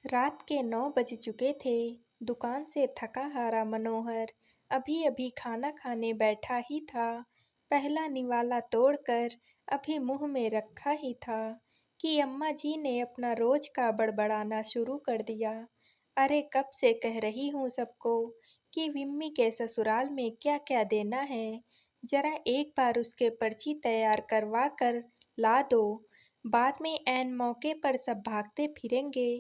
रात के 9 बज चुके थे। दुकान से थका हारा मनोहर अभी अभी खाना खाने बैठा ही था। पहला निवाला तोड़कर अभी मुंह में रखा ही था कि अम्मा जी ने अपना रोज का बड़बड़ाना शुरू कर दिया। अरे कब से कह रही हूँ सबको कि विम्मी के ससुराल में क्या क्या देना है, जरा एक बार उसके पर्ची तैयार करवा कर ला दो। बाद में ऐन मौके पर सब भागते फिरेंगे।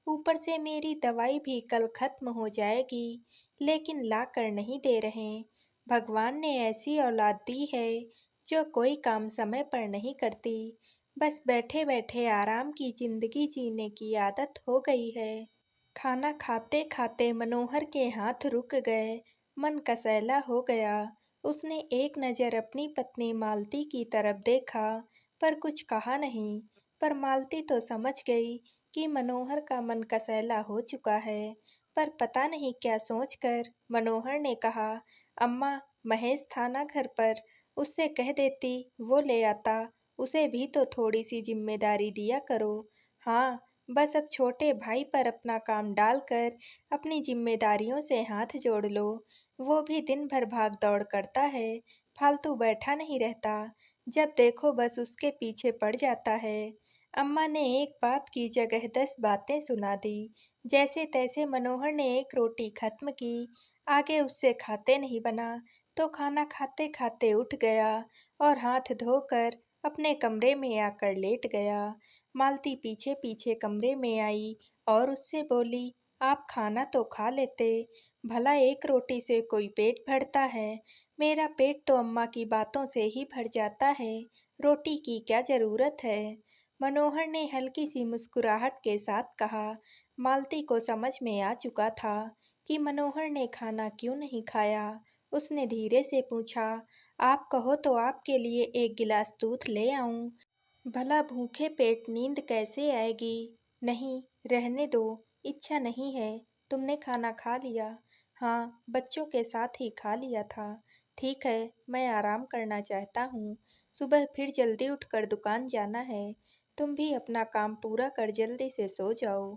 ऊपर से मेरी दवाई भी कल खत्म हो जाएगी, लेकिन ला कर नहीं दे रहे। भगवान ने ऐसी औलाद दी है जो कोई काम समय पर नहीं करती। बस बैठे बैठे आराम की जिंदगी जीने की आदत हो गई है। खाना खाते खाते मनोहर के हाथ रुक गए, मन कसैला हो गया। उसने एक नज़र अपनी पत्नी मालती की तरफ देखा, पर कुछ कहा नहीं। पर मालती तो समझ गई कि मनोहर का मन कसैला हो चुका है। पर पता नहीं क्या सोचकर मनोहर ने कहा, अम्मा, महेश था ना घर पर, उससे कह देती वो ले आता। उसे भी तो थोड़ी सी जिम्मेदारी दिया करो। हाँ, बस अब छोटे भाई पर अपना काम डालकर अपनी जिम्मेदारियों से हाथ जोड़ लो। वो भी दिन भर भाग दौड़ करता है, फालतू बैठा नहीं रहता। जब देखो बस उसके पीछे पड़ जाता है। अम्मा ने एक बात की जगह 10 बातें सुना दी। जैसे तैसे मनोहर ने एक रोटी खत्म की। आगे उससे खाते नहीं बना, तो खाना खाते खाते उठ गया और हाथ धोकर अपने कमरे में आकर लेट गया। मालती पीछे पीछे कमरे में आई और उससे बोली, आप खाना तो खा लेते, भला एक रोटी से कोई पेट भरता है। मेरा पेट तो अम्मा की बातों से ही भर जाता है, रोटी की क्या जरूरत है। मनोहर ने हल्की सी मुस्कुराहट के साथ कहा। मालती को समझ में आ चुका था कि मनोहर ने खाना क्यों नहीं खाया। उसने धीरे से पूछा, आप कहो तो आपके लिए एक गिलास दूध ले आऊं। भला भूखे पेट नींद कैसे आएगी। नहीं, रहने दो, इच्छा नहीं है। तुमने खाना खा लिया। हाँ, बच्चों के साथ ही खा लिया था। ठीक है, मैं आराम करना चाहता हूँ। सुबह फिर जल्दी उठकर दुकान जाना है। तुम भी अपना काम पूरा कर जल्दी से सो जाओ।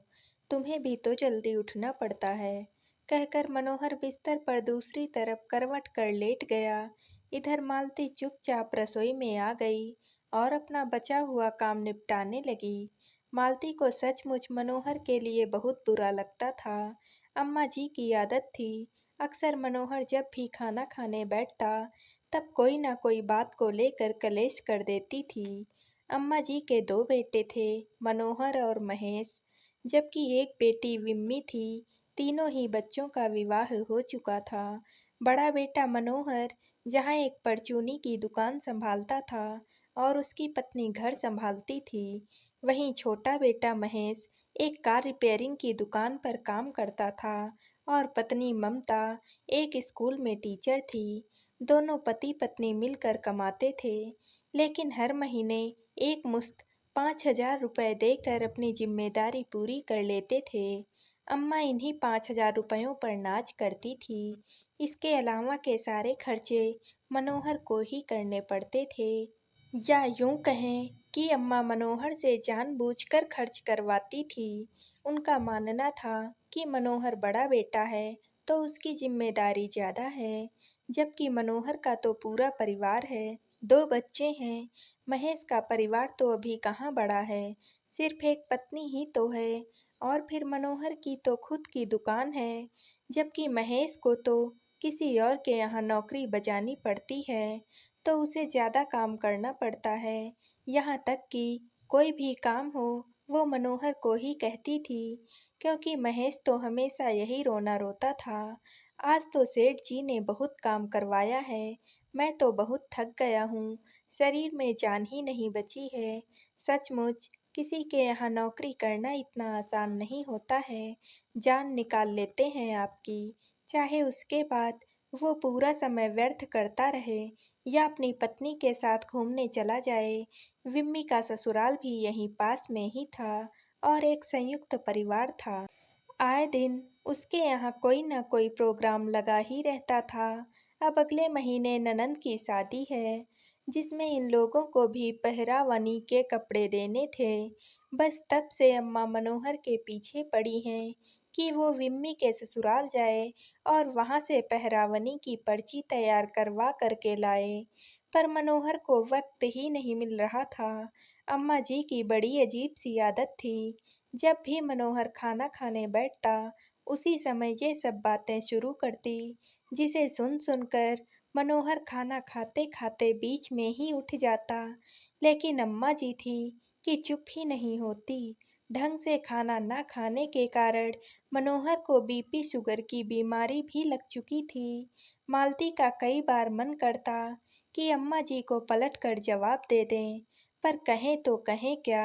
तुम्हें भी तो जल्दी उठना पड़ता है। कहकर मनोहर बिस्तर पर दूसरी तरफ करवट कर लेट गया। इधर मालती चुपचाप रसोई में आ गई और अपना बचा हुआ काम निपटाने लगी। मालती को सचमुच मनोहर के लिए बहुत बुरा लगता था। अम्मा जी की आदत थी, अक्सर मनोहर जब भी खाना खाने बैठता, तब कोई ना कोई बात को लेकर कलेश कर देती थी। अम्मा जी के 2 बेटे थे, मनोहर और महेश, जबकि एक बेटी विम्मी थी। तीनों ही बच्चों का विवाह हो चुका था। बड़ा बेटा मनोहर जहाँ एक परचूनी की दुकान संभालता था और उसकी पत्नी घर संभालती थी, वहीं छोटा बेटा महेश एक कार रिपेयरिंग की दुकान पर काम करता था और पत्नी ममता एक स्कूल में टीचर थी। दोनों पति पत्नी मिलकर कमाते थे, लेकिन हर महीने एक मुश्त 5,000 रुपए देकर अपनी जिम्मेदारी पूरी कर लेते थे। अम्मा इन्हीं 5,000 रुपयों पर नाज करती थी। इसके अलावा के सारे खर्चे मनोहर को ही करने पड़ते थे। या यूं कहें कि अम्मा मनोहर से जानबूझकर खर्च करवाती थी। उनका मानना था कि मनोहर बड़ा बेटा है तो उसकी जिम्मेदारी ज़्यादा है, जबकि मनोहर का तो पूरा परिवार है, 2 बच्चे हैं। महेश का परिवार तो अभी कहाँ बड़ा है, सिर्फ एक पत्नी ही तो है, और फिर मनोहर की तो खुद की दुकान है, जबकि महेश को तो किसी और के यहाँ नौकरी बजानी पड़ती है, तो उसे ज़्यादा काम करना पड़ता है। यहाँ तक कि कोई भी काम हो वो मनोहर को ही कहती थी, क्योंकि महेश तो हमेशा यही रोना रोता था। आज तो सेठ जी ने बहुत काम करवाया है, मैं तो बहुत थक गया हूँ, शरीर में जान ही नहीं बची है। सचमुच किसी के यहाँ नौकरी करना इतना आसान नहीं होता है, जान निकाल लेते हैं आपकी, चाहे उसके बाद वो पूरा समय व्यर्थ करता रहे या अपनी पत्नी के साथ घूमने चला जाए। विम्मी का ससुराल भी यहीं पास में ही था और एक संयुक्त परिवार था। आए दिन उसके यहाँ कोई न कोई प्रोग्राम लगा ही रहता था। अब अगले महीने ननंद की शादी है, जिसमें इन लोगों को भी पहरावनी के कपड़े देने थे। बस तब से अम्मा मनोहर के पीछे पड़ी हैं कि वो विम्मी के ससुराल जाए और वहाँ से पहरावनी की पर्ची तैयार करवा करके लाए। पर मनोहर को वक्त ही नहीं मिल रहा था। अम्मा जी की बड़ी अजीब सी आदत थी। जब भी मनोहर खाना खाने बैठता, उसी समय ये सब बातें शुरू करती, जिसे सुन सुनकर मनोहर खाना खाते खाते बीच में ही उठ जाता। लेकिन अम्मा जी थी कि चुप ही नहीं होती। ढंग से खाना न खाने के कारण मनोहर को बीपी शुगर की बीमारी भी लग चुकी थी। मालती का कई बार मन करता कि अम्मा जी को पलट कर जवाब दे दें, पर कहें तो कहें क्या।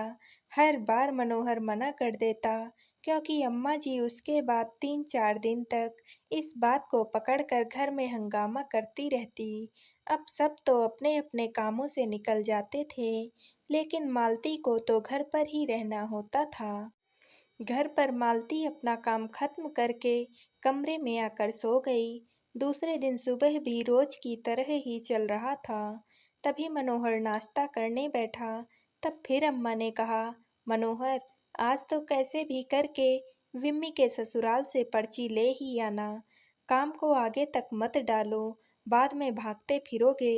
हर बार मनोहर मना कर देता, क्योंकि अम्मा जी उसके बाद 3-4 दिन तक इस बात को पकड़कर घर में हंगामा करती रहती। अब सब तो अपने अपने कामों से निकल जाते थे, लेकिन मालती को तो घर पर ही रहना होता था। घर पर मालती अपना काम खत्म करके कमरे में आकर सो गई। दूसरे दिन सुबह भी रोज की तरह ही चल रहा था। तभी मनोहर नाश्ता करने बैठा। तब फिर अम्मा ने कहा, मनोहर, आज तो कैसे भी करके विम्मी के ससुराल से पर्ची ले ही आना। काम को आगे तक मत डालो, बाद में भागते फिरोगे।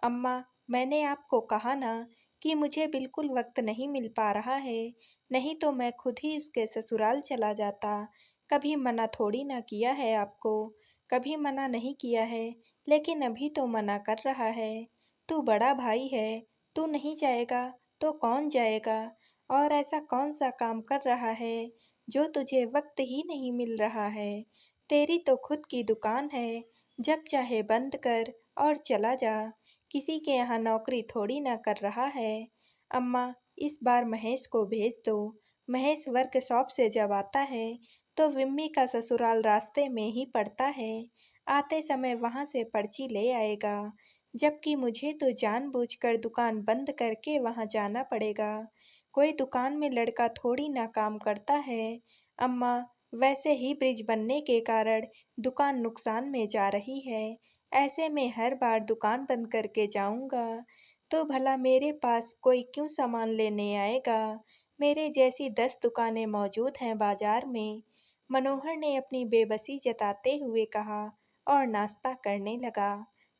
अम्मा, मैंने आपको कहा ना कि मुझे बिल्कुल वक्त नहीं मिल पा रहा है, नहीं तो मैं खुद ही उसके ससुराल चला जाता। कभी मना थोड़ी ना किया है आपको, कभी मना नहीं किया है, लेकिन अभी तो मना कर रहा है। तू बड़ा भाई है, तू नहीं जाएगा तो कौन जाएगा? और ऐसा कौन सा काम कर रहा है जो तुझे वक्त ही नहीं मिल रहा है? तेरी तो खुद की दुकान है, जब चाहे बंद कर और चला जा। किसी के यहाँ नौकरी थोड़ी ना कर रहा है। अम्मा, इस बार महेश को भेज दो। महेश वर्कशॉप से जब आता है तो विम्मी का ससुराल रास्ते में ही पड़ता है। आते समय वहाँ से पर्ची ले आएगा, जबकि मुझे तो जानबूझकर दुकान बंद करके वहाँ जाना पड़ेगा। कोई दुकान में लड़का थोड़ी ना काम करता है। अम्मा, वैसे ही ब्रिज बनने के कारण दुकान नुकसान में जा रही है। ऐसे में हर बार दुकान बंद करके जाऊंगा तो भला मेरे पास कोई क्यों सामान लेने आएगा? मेरे जैसी 10 दुकानें मौजूद हैं बाजार में। मनोहर ने अपनी बेबसी जताते हुए कहा और नाश्ता करने लगा।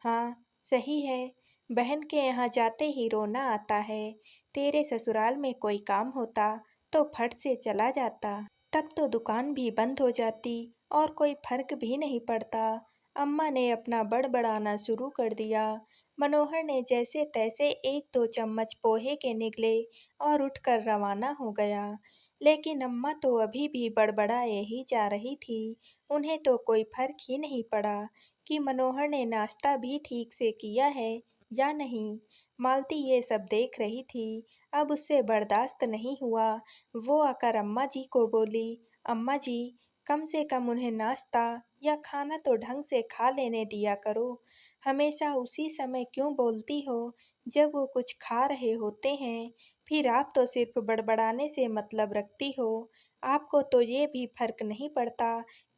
हाँ, सही है। बहन के यहाँ जाते ही रोना आता है। तेरे ससुराल में कोई काम होता तो फट से चला जाता। तब तो दुकान भी बंद हो जाती और कोई फर्क भी नहीं पड़ता। अम्मा ने अपना बड़बड़ाना शुरू कर दिया। मनोहर ने जैसे तैसे 1-2 चम्मच पोहे के निगले और उठकर रवाना हो गया। लेकिन अम्मा तो अभी भी बड़बड़ाए ही जा रही थी। उन्हें तो कोई फर्क ही नहीं पड़ा कि मनोहर ने नाश्ता भी ठीक से किया है या नहीं। मालती ये सब देख रही थी। अब उससे बर्दाश्त नहीं हुआ। वो आकर अम्मा जी को बोली, अम्मा जी, कम से कम उन्हें नाश्ता या खाना तो ढंग से खा लेने दिया करो। हमेशा उसी समय क्यों बोलती हो जब वो कुछ खा रहे होते हैं? फिर आप तो सिर्फ बड़बड़ाने से मतलब रखती हो। आपको तो ये भी फर्क नहीं पड़ता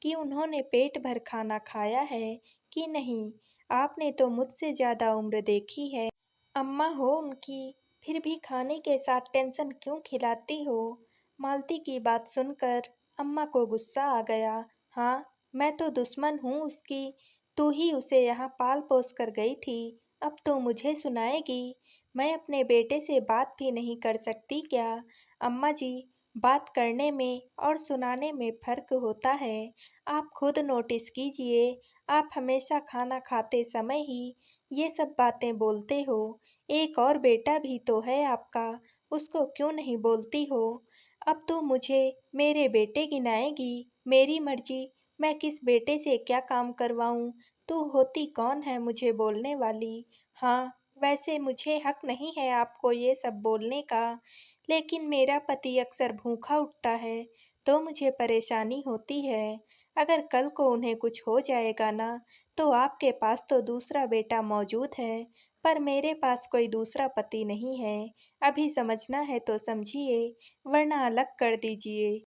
कि उन्होंने पेट भर खाना खाया है कि नहीं। आपने तो मुझसे ज़्यादा उम्र देखी है। अम्मा हो उनकी, फिर भी खाने के साथ टेंशन क्यों खिलाती हो? मालती की बात सुनकर अम्मा को गुस्सा आ गया। हाँ, मैं तो दुश्मन हूँ उसकी। तू ही उसे यहाँ पाल पोस कर गई थी, अब तो मुझे सुनाएगी। मैं अपने बेटे से बात भी नहीं कर सकती क्या? अम्मा जी, बात करने में और सुनाने में फर्क होता है। आप खुद नोटिस कीजिए, आप हमेशा खाना खाते समय ही ये सब बातें बोलते हो। एक और बेटा भी तो है आपका, उसको क्यों नहीं बोलती हो? अब तू मुझे मेरे बेटे गिनाएगी? मेरी मर्जी, मैं किस बेटे से क्या काम करवाऊँ? तू होती कौन है मुझे बोलने वाली? हाँ, वैसे मुझे हक नहीं है आपको ये सब बोलने का, लेकिन मेरा पति अक्सर भूखा उठता है, तो मुझे परेशानी होती है। अगर कल को उन्हें कुछ हो जाएगा ना, तो आपके पास तो दूसरा बेटा मौजूद है, पर मेरे पास कोई दूसरा पति नहीं है। अभी समझना है तो समझिए, वरना अलग कर दीजिए।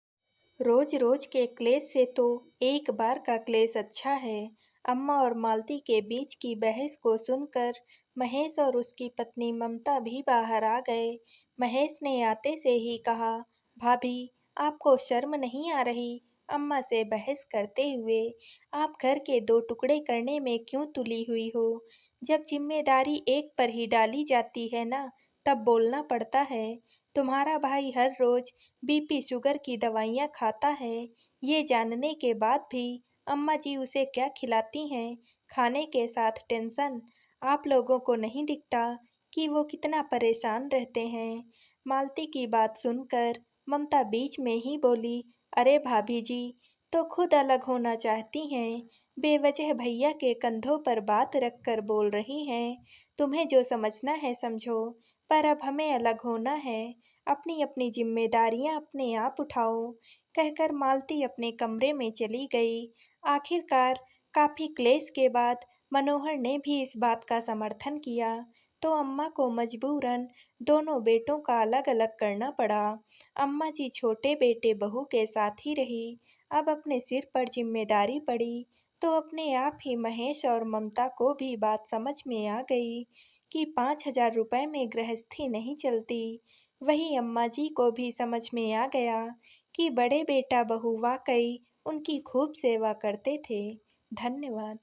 रोज रोज के क्लेश से तो एक बार का क्लेश अच्छा है। अम्मा और मालती के बीच की बहस को सुनकर महेश और उसकी पत्नी ममता भी बाहर आ गए। महेश ने आते से ही कहा, भाभी, आपको शर्म नहीं आ रही अम्मा से बहस करते हुए? आप घर के दो टुकड़े करने में क्यों तुली हुई हो? जब जिम्मेदारी एक पर ही डाली जाती है ना, तब बोलना पड़ता है। तुम्हारा भाई हर रोज बीपी शुगर की दवाइयाँ खाता है, ये जानने के बाद भी अम्मा जी उसे क्या खिलाती हैं? खाने के साथ टेंशन। आप लोगों को नहीं दिखता कि वो कितना परेशान रहते हैं? मालती की बात सुनकर ममता बीच में ही बोली, अरे भाभी जी, तो खुद अलग होना चाहती हैं, बेवजह भैया के कंधों पर बात रख कर बोल रही हैं। तुम्हें जो समझना है समझो, पर अब हमें अलग होना है। अपनी अपनी जिम्मेदारियां अपने आप उठाओ। कहकर मालती अपने कमरे में चली गई। आखिरकार काफी क्लेश के बाद मनोहर ने भी इस बात का समर्थन किया, तो अम्मा को मजबूरन दोनों बेटों का अलग अलग करना पड़ा। अम्मा जी छोटे बेटे बहू के साथ ही रही। अब अपने सिर पर जिम्मेदारी पड़ी, तो अपने आप ही महेश और ममता को भी बात समझ में आ गई कि 5,000 रुपए में गृहस्थी नहीं चलती। वही अम्मा जी को भी समझ में आ गया कि बड़े बेटा बहू वाकई उनकी खूब सेवा करते थे। धन्यवाद।